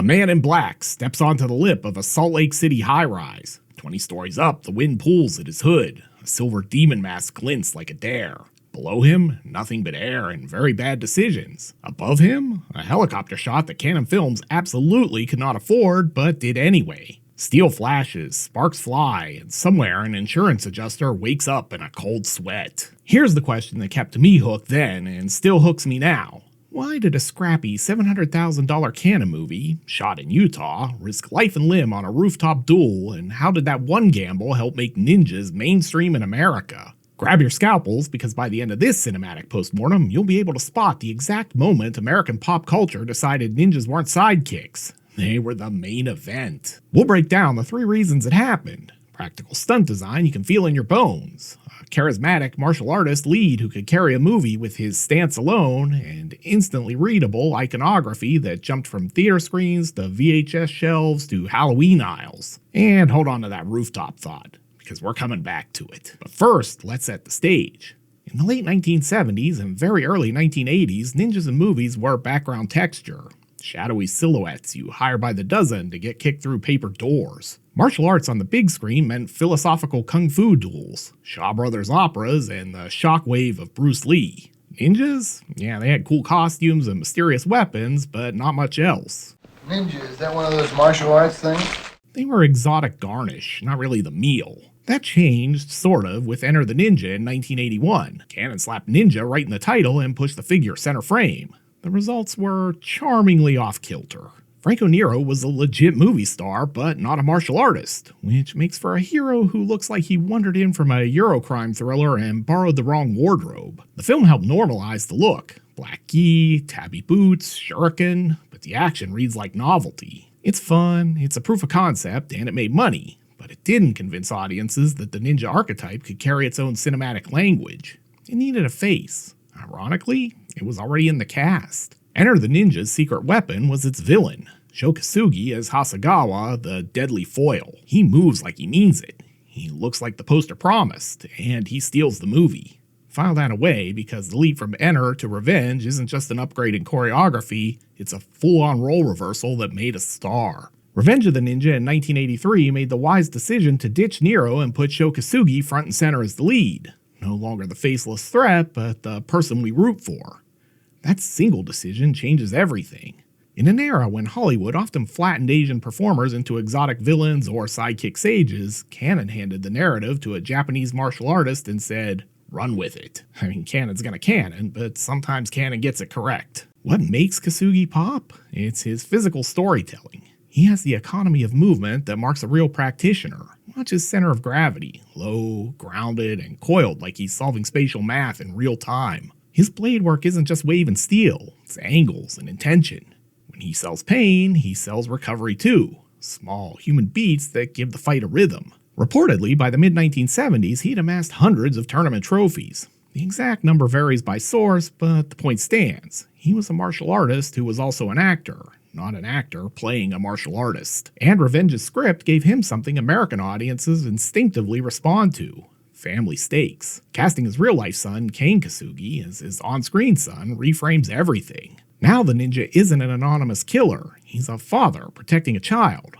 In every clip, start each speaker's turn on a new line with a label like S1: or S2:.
S1: A man in black steps onto the lip of a Salt Lake City high-rise. 20 stories up, the wind pulls at his hood. A silver demon mask glints like a dare. Below him, nothing but air and very bad decisions. Above him, a helicopter shot that Canon Films absolutely could not afford, but did anyway. Steel flashes, sparks fly, and somewhere an insurance adjuster wakes up in a cold sweat. Here's the question that kept me hooked then and still hooks me now. Why did a scrappy $700,000 Canon movie, shot in Utah, risk life and limb on a rooftop duel, and how did that one gamble help make ninjas mainstream in America? Grab your scalpels, because by the end of this cinematic postmortem, you'll be able to spot the exact moment American pop culture decided ninjas weren't sidekicks. They were the main event. We'll break down the 3 reasons it happened. Practical stunt design you can feel in your bones. A charismatic martial artist lead who could carry a movie with his stance alone, and instantly readable iconography that jumped from theater screens to VHS shelves to Halloween aisles. And hold on to that rooftop thought, because we're coming back to it. But first, let's set the stage. In the late 1970s and very early 1980s, ninjas in movies were background texture. Shadowy silhouettes you hire by the dozen to get kicked through paper doors. Martial arts on the big screen meant philosophical kung fu duels, Shaw Brothers operas, and the shockwave of Bruce Lee. Ninjas? Yeah, they had cool costumes and mysterious weapons, but not much else.
S2: Ninja, is that one of those martial arts things?
S1: They were exotic garnish, not really the meal. That changed, sort of, with Enter the Ninja in 1981. Canon slapped ninja right in the title and pushed the figure center frame. The results were charmingly off-kilter. Franco Nero was a legit movie star, but not a martial artist, which makes for a hero who looks like he wandered in from a Eurocrime thriller and borrowed the wrong wardrobe. The film helped normalize the look. Black gi, tabby boots, shuriken, but the action reads like novelty. It's fun, it's a proof of concept, and it made money, but it didn't convince audiences that the ninja archetype could carry its own cinematic language. It needed a face. Ironically, it was already in the cast. Enter the Ninja's secret weapon was its villain, Sho Kosugi as Hasegawa, the deadly foil. He moves like he means it. He looks like the poster promised, and he steals the movie. File that away, because the leap from Enter to Revenge isn't just an upgrade in choreography, it's a full-on role reversal that made a star. Revenge of the Ninja in 1983 made the wise decision to ditch Nero and put Sho Kosugi front and center as the lead. No longer the faceless threat, but the person we root for. That single decision changes everything. In an era when Hollywood often flattened Asian performers into exotic villains or sidekick sages, Canon handed the narrative to a Japanese martial artist and said, run with it. I mean, Canon's gonna canon, but sometimes Canon gets it correct. What makes Kosugi pop? It's his physical storytelling. He has the economy of movement that marks a real practitioner. Watch his center of gravity, low, grounded, and coiled like he's solving spatial math in real time. His blade work isn't just wave and steel, it's angles and intention. When he sells pain, he sells recovery too. Small, human beats that give the fight a rhythm. Reportedly, by the mid-1970s, he'd amassed hundreds of tournament trophies. The exact number varies by source, but the point stands. He was a martial artist who was also an actor. Not an actor playing a martial artist. And Revenge's script gave him something American audiences instinctively respond to. Family stakes. Casting his real-life son, Kane Kosugi, as his on-screen son reframes everything. Now the ninja isn't an anonymous killer. He's a father protecting a child.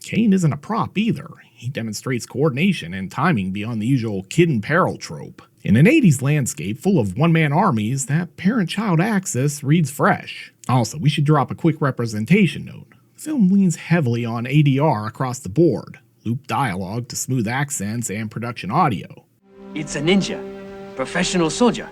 S1: Kane isn't a prop either. He demonstrates coordination and timing beyond the usual kid in peril trope. In an 80s landscape full of one-man armies, that parent-child axis reads fresh. Also, we should drop a quick representation note. The film leans heavily on ADR across the board, loop dialogue to smooth accents and production audio.
S3: It's a ninja, professional soldier,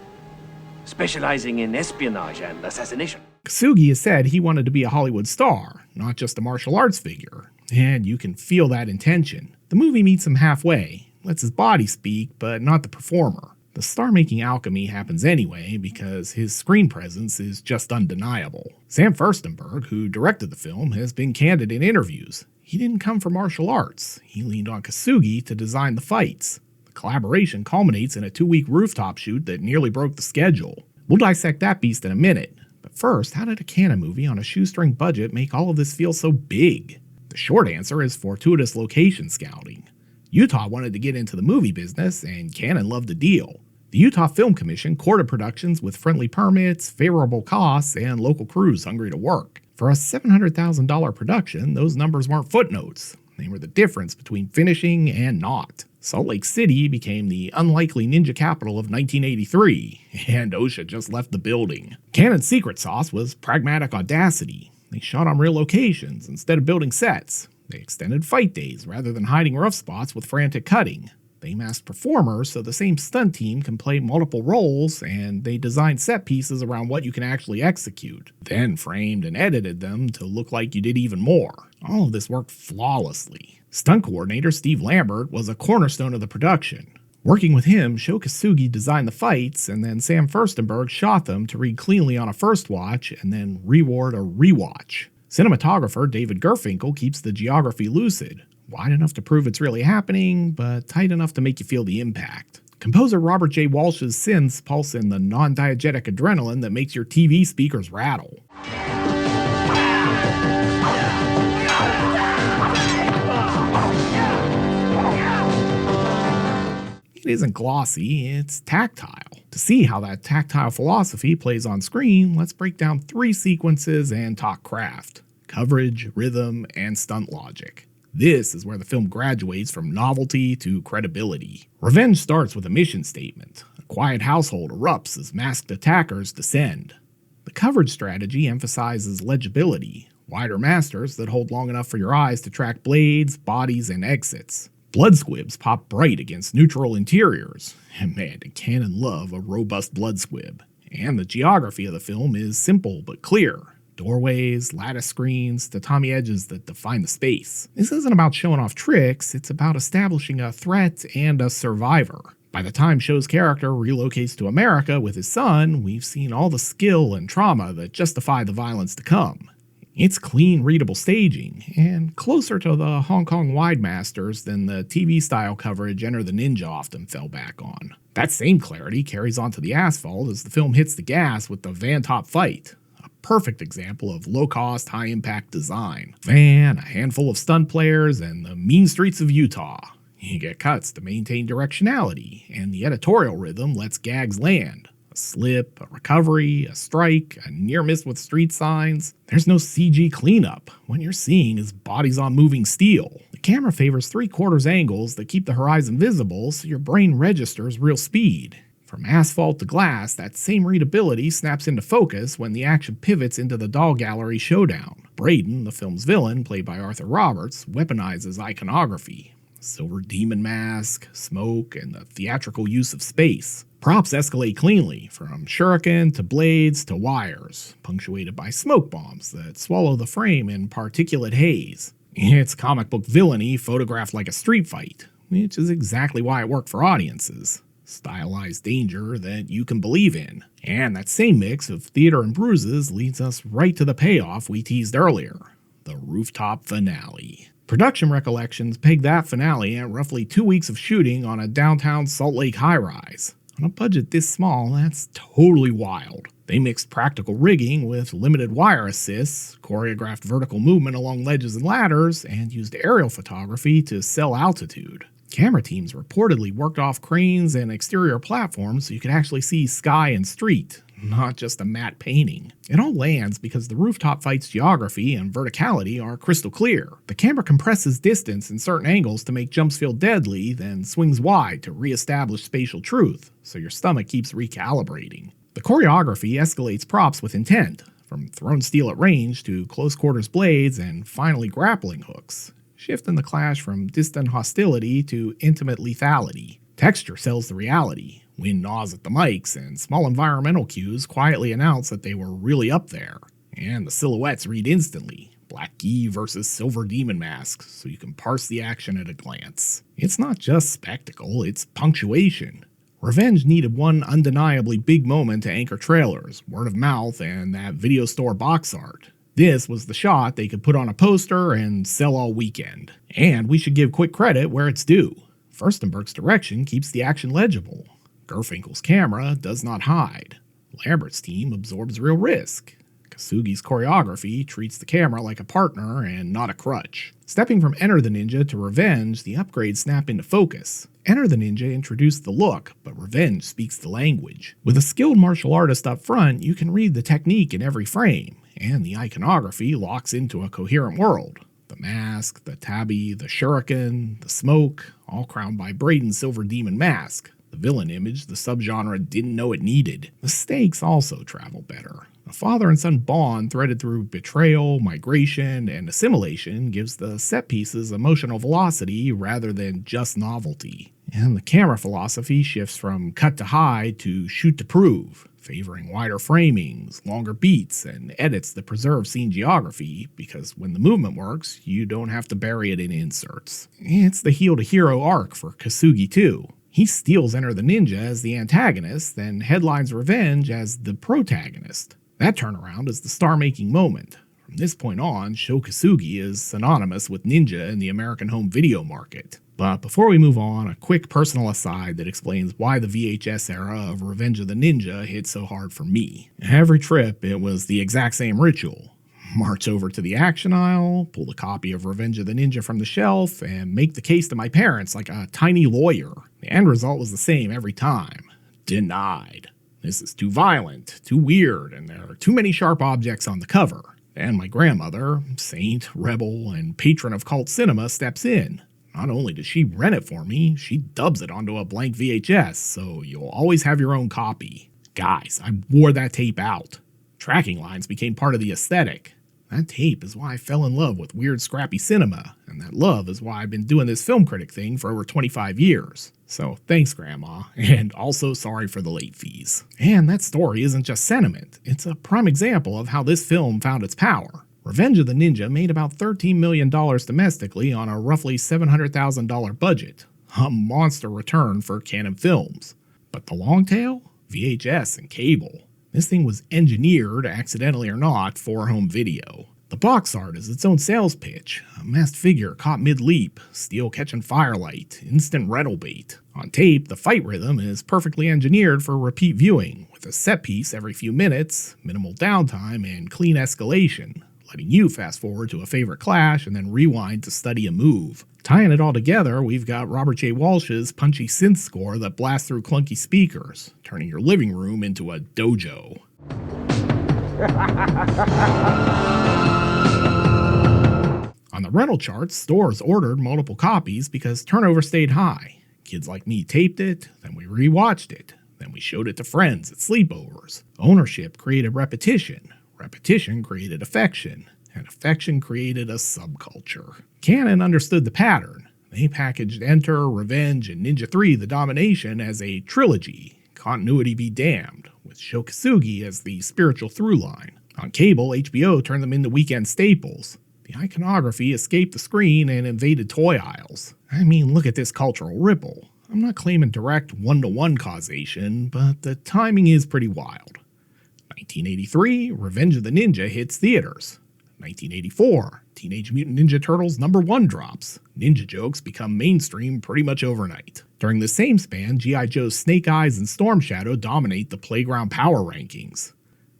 S3: specializing in espionage and assassination.
S1: Kosugi has said he wanted to be a Hollywood star, not just a martial arts figure, and you can feel that intention. The movie meets him halfway, lets his body speak, but not the performer. The star-making alchemy happens anyway because his screen presence is just undeniable. Sam Furstenberg, who directed the film, has been candid in interviews. He didn't come from martial arts. He leaned on Kosugi to design the fights. The collaboration culminates in a 2-week rooftop shoot that nearly broke the schedule. We'll dissect that beast in a minute. But first, how did a Canon movie on a shoestring budget make all of this feel so big? The short answer is fortuitous location scouting. Utah wanted to get into the movie business, and Canon loved the deal. The Utah Film Commission courted productions with friendly permits, favorable costs, and local crews hungry to work. For a $700,000 production, those numbers weren't footnotes. They were the difference between finishing and not. Salt Lake City became the unlikely ninja capital of 1983, and OSHA just left the building. Canon's secret sauce was pragmatic audacity. They shot on real locations instead of building sets. They extended fight days rather than hiding rough spots with frantic cutting. They masked performers so the same stunt team can play multiple roles, and they designed set pieces around what you can actually execute, then framed and edited them to look like you did even more. All of this worked flawlessly. Stunt coordinator Steve Lambert was a cornerstone of the production. Working with him, Sho Kosugi designed the fights, and then Sam Furstenberg shot them to read cleanly on a first watch and then reward a rewatch. Cinematographer David Gerfinkel keeps the geography lucid, wide enough to prove it's really happening, but tight enough to make you feel the impact. Composer Robert J. Walsh's synths pulse in the non-diegetic adrenaline that makes your TV speakers rattle. It isn't glossy, it's tactile. To see how that tactile philosophy plays on screen, let's break down 3 sequences and talk craft: coverage, rhythm, and stunt logic. This is where the film graduates from novelty to credibility. Revenge starts with a mission statement. A quiet household erupts as masked attackers descend. The coverage strategy emphasizes legibility, wider masters that hold long enough for your eyes to track blades, bodies, and exits. Blood squibs pop bright against neutral interiors, and man, did Canon love a robust blood squib. And the geography of the film is simple but clear. Doorways, lattice screens, tatami edges that define the space. This isn't about showing off tricks, it's about establishing a threat and a survivor. By the time Sho's character relocates to America with his son, we've seen all the skill and trauma that justify the violence to come. It's clean, readable staging, and closer to the Hong Kong wide masters than the TV-style coverage Enter the Ninja often fell back on. That same clarity carries onto the asphalt as the film hits the gas with the van top fight. A perfect example of low-cost, high-impact design. Van, a handful of stunt players, and the mean streets of Utah. You get cuts to maintain directionality, and the editorial rhythm lets gags land. A slip, a recovery, a strike, a near miss with street signs. There's no CG cleanup. What you're seeing is bodies on moving steel. The camera favors 3/4 angles that keep the horizon visible so your brain registers real speed. From asphalt to glass, that same readability snaps into focus when the action pivots into the doll gallery showdown. Braden, the film's villain, played by Arthur Roberts, weaponizes iconography. Silver demon mask, smoke, and the theatrical use of space. Props escalate cleanly, from shuriken to blades to wires, punctuated by smoke bombs that swallow the frame in particulate haze. It's comic book villainy photographed like a street fight, which is exactly why it worked for audiences. Stylized danger that you can believe in. And that same mix of theater and bruises leads us right to the payoff we teased earlier, the rooftop finale. Production recollections peg that finale at roughly 2 weeks of shooting on a downtown Salt Lake high-rise. On a budget this small, that's totally wild. They mixed practical rigging with limited wire assists, choreographed vertical movement along ledges and ladders, and used aerial photography to sell altitude. Camera teams reportedly worked off cranes and exterior platforms so you could actually see sky and street, not just a matte painting. It all lands because the rooftop fight's geography and verticality are crystal clear. The camera compresses distance in certain angles to make jumps feel deadly, then swings wide to re-establish spatial truth, so your stomach keeps recalibrating. The choreography escalates props with intent, from thrown steel at range to close quarters blades and finally grappling hooks, shifting the clash from distant hostility to intimate lethality. Texture sells the reality. Wind gnaws at the mics, and small environmental cues quietly announce that they were really up there. And the silhouettes read instantly. Black gi versus silver demon mask, so you can parse the action at a glance. It's not just spectacle, it's punctuation. Revenge needed one undeniably big moment to anchor trailers, word of mouth, and that video store box art. This was the shot they could put on a poster and sell all weekend. And we should give quick credit where it's due. Furstenberg's direction keeps the action legible. Gerfinkel's camera does not hide. Lambert's team absorbs real risk. Kosugi's choreography treats the camera like a partner and not a crutch. Stepping from Enter the Ninja to Revenge, the upgrades snap into focus. Enter the Ninja introduced the look, but Revenge speaks the language. With a skilled martial artist up front, you can read the technique in every frame, and the iconography locks into a coherent world. The mask, the tabi, the shuriken, the smoke, all crowned by Braden's Silver Demon mask. The villain image the subgenre didn't know it needed. The stakes also travel better. A father and son bond threaded through betrayal, migration, and assimilation gives the set pieces emotional velocity rather than just novelty. And the camera philosophy shifts from cut to hide to shoot to prove, favoring wider framings, longer beats, and edits that preserve scene geography, because when the movement works, you don't have to bury it in inserts. It's the heel to hero arc for Kasugi too. He steals Enter the Ninja as the antagonist, then headlines Revenge as the protagonist. That turnaround is the star-making moment. From this point on, Sho Kasugi is synonymous with ninja in the American home video market. But before we move on, a quick personal aside that explains why the VHS era of Revenge of the Ninja hit so hard for me. Every trip, it was the exact same ritual. March over to the action aisle, pull a copy of Revenge of the Ninja from the shelf, and make the case to my parents like a tiny lawyer. The end result was the same every time. Denied. This is too violent, too weird, and there are too many sharp objects on the cover. And my grandmother, saint, rebel, and patron of cult cinema, steps in. Not only does she rent it for me, she dubs it onto a blank VHS, so you'll always have your own copy. Guys, I wore that tape out. Tracking lines became part of the aesthetic. That tape is why I fell in love with weird, scrappy cinema, and that love is why I've been doing this film critic thing for over 25 years. So thanks, Grandma, and also sorry for the late fees. And that story isn't just sentiment, it's a prime example of how this film found its power. Revenge of the Ninja made about $13 million domestically on a roughly $700,000 budget. A monster return for Canon Films. But the long tail? VHS and cable. This thing was engineered, accidentally or not, for home video. The box art is its own sales pitch. A masked figure caught mid-leap, steel catching firelight, instant rental bait. On tape, the fight rhythm is perfectly engineered for repeat viewing, with a set piece every few minutes, minimal downtime, and clean escalation, letting you fast forward to a favorite clash and then rewind to study a move. Tying it all together, we've got Robert J. Walsh's punchy synth score that blasts through clunky speakers, turning your living room into a dojo. On the rental charts, stores ordered multiple copies because turnover stayed high. Kids like me taped it, then we rewatched it, then we showed it to friends at sleepovers. Ownership created repetition. Repetition created affection, and affection created a subculture. Canon understood the pattern. They packaged Enter, Revenge, and Ninja 3 The Domination as a trilogy, continuity be damned, with Sho Kasugi as the spiritual through line. On cable, HBO turned them into weekend staples. The iconography escaped the screen and invaded toy aisles. I mean, look at this cultural ripple. I'm not claiming direct one-to-one causation, but the timing is pretty wild. 1983, Revenge of the Ninja hits theaters. 1984, Teenage Mutant Ninja Turtles #1 drops. Ninja jokes become mainstream pretty much overnight. During the same span, G.I. Joe's Snake Eyes and Storm Shadow dominate the Playground Power rankings.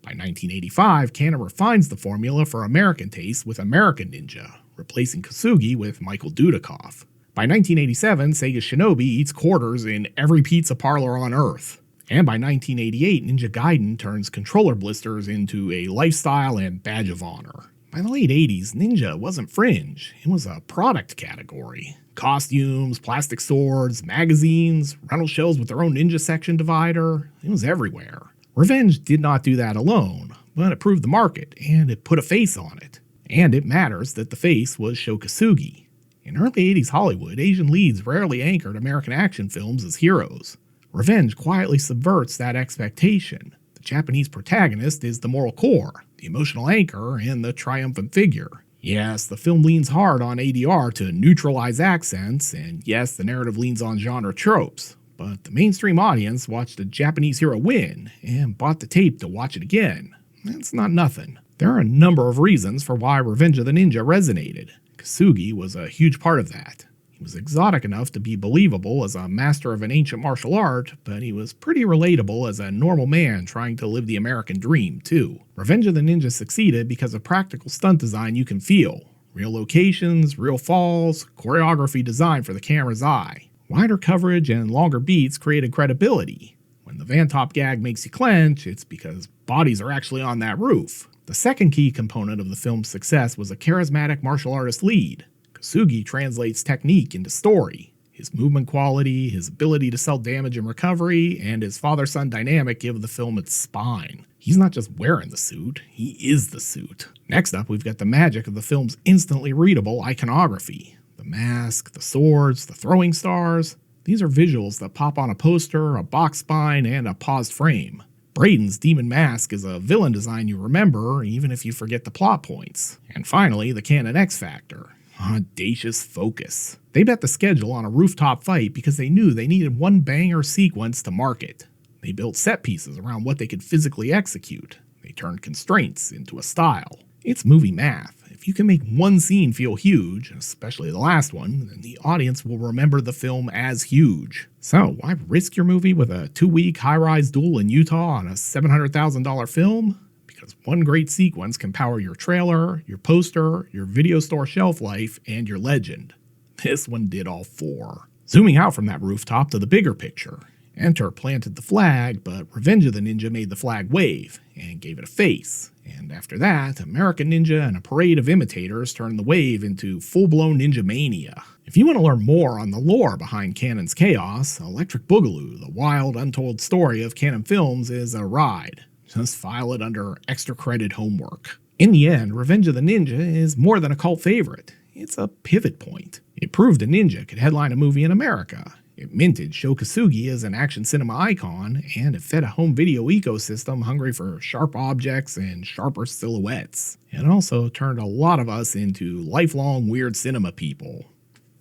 S1: By 1985, Canon refines the formula for American taste with American Ninja, replacing Kasugi with Michael Dudikoff. By 1987, Sega's Shinobi eats quarters in every pizza parlor on Earth. And by 1988, Ninja Gaiden turns controller blisters into a lifestyle and badge of honor. By the late 80s, Ninja wasn't fringe, it was a product category. Costumes, plastic swords, magazines, rental shows with their own ninja section divider, it was everywhere. Revenge did not do that alone, but it proved the market, and it put a face on it. And it matters that the face was Sho Kasugi. In early 80s Hollywood, Asian leads rarely anchored American action films as heroes. Revenge quietly subverts that expectation. The Japanese protagonist is the moral core, the emotional anchor, and the triumphant figure. Yes, the film leans hard on ADR to neutralize accents, and yes, the narrative leans on genre tropes. But the mainstream audience watched a Japanese hero win, and bought the tape to watch it again. That's not nothing. There are a number of reasons for why Revenge of the Ninja resonated. Kasugi was a huge part of that. He was exotic enough to be believable as a master of an ancient martial art, but he was pretty relatable as a normal man trying to live the American dream, too. Revenge of the Ninja succeeded because of practical stunt design you can feel. Real locations, real falls, choreography designed for the camera's eye. Wider coverage and longer beats created credibility. When the Van Top gag makes you clench, it's because bodies are actually on that roof. The second key component of the film's success was a charismatic martial artist lead. Kosugi translates technique into story. His movement quality, his ability to sell damage and recovery, and his father-son dynamic give the film its spine. He's not just wearing the suit, he is the suit. Next up, we've got the magic of the film's instantly readable iconography. The mask, the swords, the throwing stars. These are visuals that pop on a poster, a box spine, and a paused frame. Brayden's demon mask is a villain design you remember, even if you forget the plot points. And finally, the canon X factor. Audacious focus. They bet the schedule on a rooftop fight because they knew they needed one banger sequence to market. They built set pieces around what they could physically execute. They turned constraints into a style. It's movie math. If you can make one scene feel huge, especially the last one, then the audience will remember the film as huge. So why risk your movie with a 2-week high-rise duel in Utah on a $700,000 film? Because one great sequence can power your trailer, your poster, your video store shelf life, and your legend. This one did all four. Zooming out from that rooftop to the bigger picture. Enter planted the flag, but Revenge of the Ninja made the flag wave, and gave it a face. And after that, American Ninja and a parade of imitators turned the wave into full-blown Ninja-Mania. If you want to learn more on the lore behind Canon's chaos, Electric Boogaloo, the wild, untold story of Canon films, is a ride. Just file it under extra credit homework. In the end, Revenge of the Ninja is more than a cult favorite. It's a pivot point. It proved a ninja could headline a movie in America. It minted Sho Kosugi as an action cinema icon, and it fed a home video ecosystem hungry for sharp objects and sharper silhouettes. It also turned a lot of us into lifelong weird cinema people.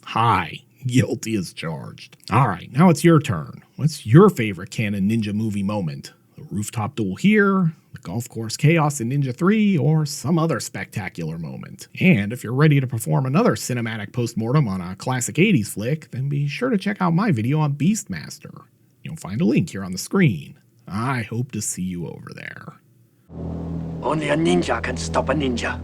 S1: Hi, guilty as charged. Alright, now it's your turn. What's your favorite Canon Ninja movie moment? The rooftop duel here, the golf course chaos in Ninja 3, or some other spectacular moment. And if you're ready to perform another cinematic postmortem on a classic 80s flick, then be sure to check out my video on Beastmaster. You'll find a link here on the screen. I hope to see you over there.
S3: Only a ninja can stop a ninja.